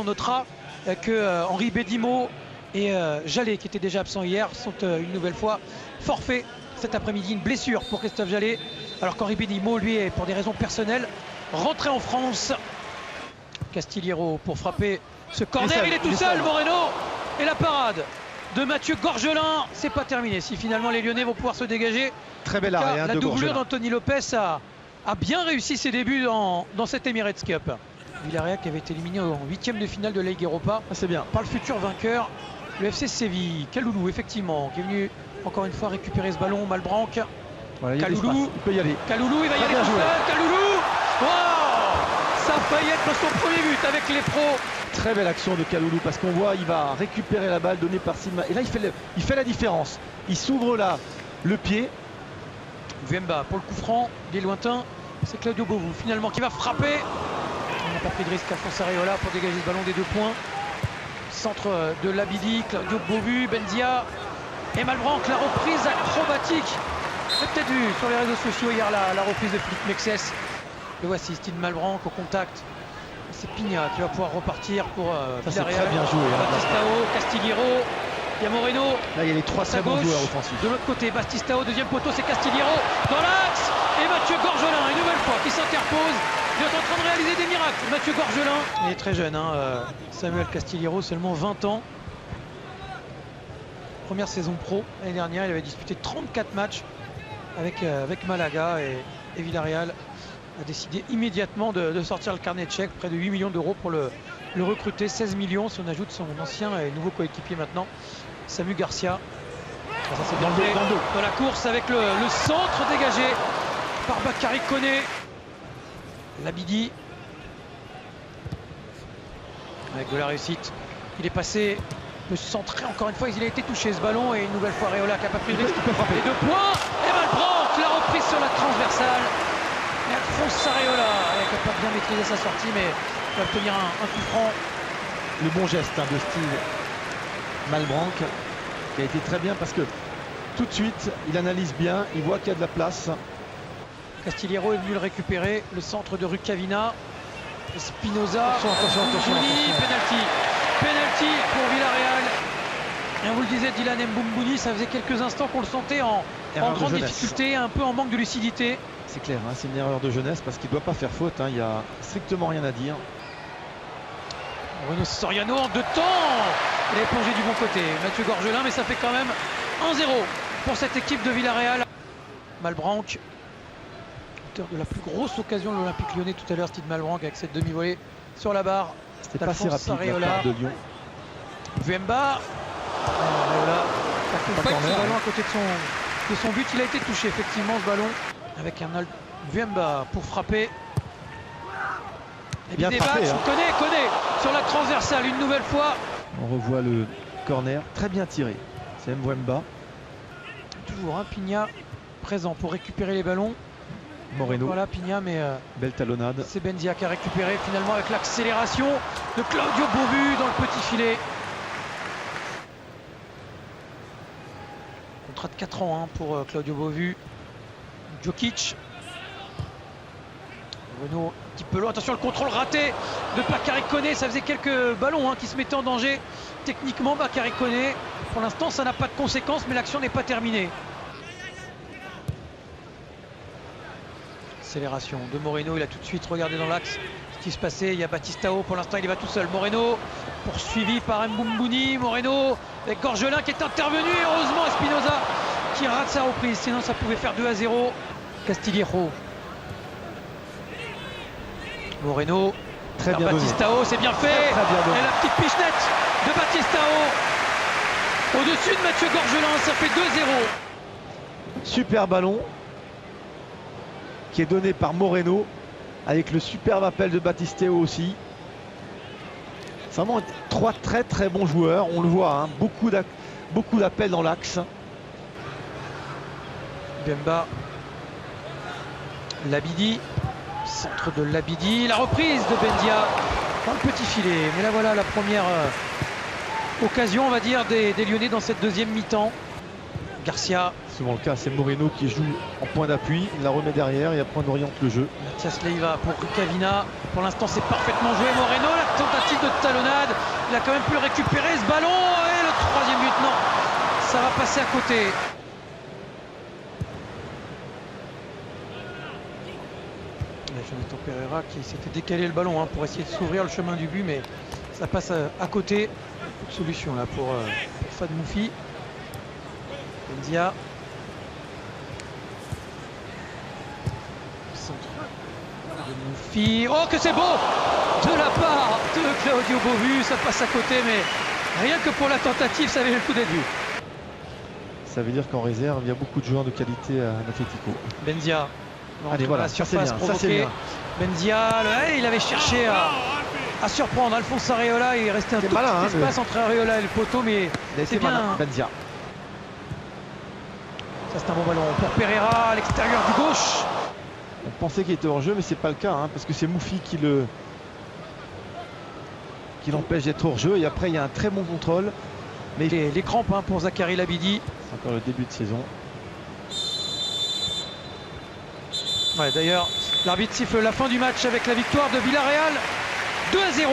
notera que Henri Bédimo et Jallet, qui étaient déjà absents hier, sont une nouvelle fois forfaits cet après-midi. Une blessure pour Christophe Jallet, alors qu'Henri Bédimo, lui, est pour des raisons personnelles rentré en France. Castillero pour frapper ce corner, il est tout seul, Moreno, et la parade de Mathieu Gorgelin. C'est pas terminé si finalement les Lyonnais vont pouvoir se dégager. Très bel arrêt La de doublure Gorgelin. d'Anthony Lopez a bien réussi ses débuts dans cette Emirates Cup. Villarreal qui avait été éliminé en 8e de finale de la Ligue Europa. C'est bien. Par le futur vainqueur, le FC Séville. Kaloulou, effectivement, qui est venu encore une fois récupérer ce ballon. Malbranc. Voilà, Kaloulou, il peut y aller. Kaloulou, il va y aller tout seul. Kaloulou, wow, ça a failli être son premier but avec les pros. Très belle action de Kaloulou parce qu'on voit il va récupérer la balle donnée par Silma. Et là il fait la différence. Il s'ouvre là le pied. Vuemba pour le coup franc, il est lointain. C'est Claudio Bovou finalement qui va frapper. On n'a pas pris de risque, Alphonse Areola, pour dégager ce ballon des 2 points. Centre de Labidi, Claudio Bovou, Benzia et Malbranc, la reprise acrobatique. Vous avez peut-être vu sur les réseaux sociaux hier la reprise de Philippe Mexès. Le voici, Steve Malbranc au contact. C'est Pigna qui va pouvoir repartir pour Villarreal. Très bien joué. Bastistao, Castillero, il y a Moreno. Là il y a les 3 très bons joueurs offensifs. De l'autre côté, Bastistao, deuxième poteau, c'est Castillero dans l'axe. Et Mathieu Gorgelin, une nouvelle fois, qui s'interpose. Il est en train de réaliser des miracles. Mathieu Gorgelin, il est très jeune, hein, Samuel Castillero, seulement 20 ans. Première saison pro. L'année dernière, il avait disputé 34 matchs avec Malaga et Villarreal a décidé immédiatement de sortir le carnet de chèques, près de 8 millions d'euros pour le recruter, 16 millions si on ajoute son ancien et nouveau coéquipier maintenant, Samu Garcia. Ça c'est bien fait dans la course avec le centre dégagé par Bakary Koné. Labidi avec de la réussite, il est passé, peut se centrer encore une fois, il a été touché ce ballon et une nouvelle fois Areola qui n'a pas pris de risque. Les 2 points et Malbranc, la reprise sur la transversale. Et Alphonse Areola qui n'a pas bien maîtrisé sa sortie, mais il va obtenir un coup franc. Le bon geste de Steve Malbranc qui a été très bien parce que tout de suite il analyse bien, il voit qu'il y a de la place. Castillero est venu le récupérer, le centre de Rucavina. Spinoza, attention. Penalty pour Villarreal. Et on vous le disait, Dylan Mboumouni, ça faisait quelques instants qu'on le sentait en grande difficulté, un peu en manque de lucidité. C'est clair, hein, c'est une erreur de jeunesse parce qu'il ne doit pas faire faute, hein, il n'y a strictement rien à dire. Bruno Soriano en 2 temps. Il a plongé du bon côté, Mathieu Gorgelin, mais ça fait quand même 1-0 pour cette équipe de Villarreal. Malbranc, auteur de la plus grosse occasion de l'Olympique Lyonnais tout à l'heure, Steve Malbranc avec cette demi-volée sur la barre. C'était pas si rapide de la part de Lyon. Vuemba, Areola accompagne ce ballon à côté de son but. Il a été touché effectivement ce ballon avec un Vuemba pour frapper. Et bien frappé, hein. Koné sur la transversale une nouvelle fois. On revoit le corner, très bien tiré. C'est Mvuemba. Toujours un Pigna présent pour récupérer les ballons. Moreno. Voilà Pigna, mais belle talonnade. C'est Benzia qui a récupéré finalement avec l'accélération de Claudio Bovou dans le petit filet. Contrat de 4 ans hein, pour Claudio Bovou. Djokic. Renaud un petit peu loin, attention le contrôle raté de Bakary Koné, ça faisait quelques ballons hein, qui se mettaient en danger techniquement. Bakary Koné, pour l'instant ça n'a pas de conséquences mais l'action n'est pas terminée. Accélération de Moreno, il a tout de suite regardé dans l'axe ce qui se passait, il y a Bastistao, pour l'instant il y va tout seul. Moreno poursuivi par Mboumouni, Moreno avec Gorgelin qui est intervenu, et heureusement Espinoza qui rate sa reprise, sinon ça pouvait faire 2-0. Castillero. Moreno, très bien Bastistao, c'est bien fait. Très bien et la petite pichenette de Bastistao au-dessus de Mathieu Gorgelin, ça fait 2-0. Super ballon qui est donné par Moreno avec le superbe appel de Bastistao aussi. C'est vraiment 3 très bons joueurs, on le voit, hein, beaucoup d'appels dans l'axe. Bemba, Labidi, centre de Labidi, la reprise de Bendia dans le petit filet. Mais là voilà la première occasion on va dire des Lyonnais dans cette deuxième mi-temps. Garcia souvent le cas. C'est Moreno qui joue en point d'appui, il la remet derrière et après on oriente le jeu. Mathias Leiva pour Rukavina. Pour l'instant, c'est parfaitement joué. Moreno, la tentative de talonnade. Il a quand même pu récupérer ce ballon. Et le troisième but, non. Ça va passer à côté. Jonathan Pereira qui s'était décalé le ballon pour essayer de s'ouvrir le chemin du but, mais ça passe à côté. Beaucoup de solutions là pour Fad Moufi. Benzia. Centre de Moufi. Oh que c'est beau de la part de Claudio Beauvu. Ça passe à côté, mais rien que pour la tentative, ça avait le coup d'être vu. Ça veut dire qu'en réserve, il y a beaucoup de joueurs de qualité à l'Atlético. Benzia. Allez, voilà, la ça c'est surface bien, provoquée. Benzia, il avait cherché à surprendre Alphonse Areola. Il restait un tout malin, petit espace entre Areola et le poteau, mais c'est bien. Malin, Benzia. Ça c'est un bon ballon pour Pereira à l'extérieur du gauche. On pensait qu'il était hors jeu, mais c'est pas le cas, parce que c'est Moufi qui l'empêche d'être hors jeu. Et après, il y a un très bon contrôle. Mais les crampes pour Zachary Labidi. C'est encore le début de saison. Ouais, d'ailleurs, l'arbitre siffle la fin du match avec la victoire de Villarreal 2-0.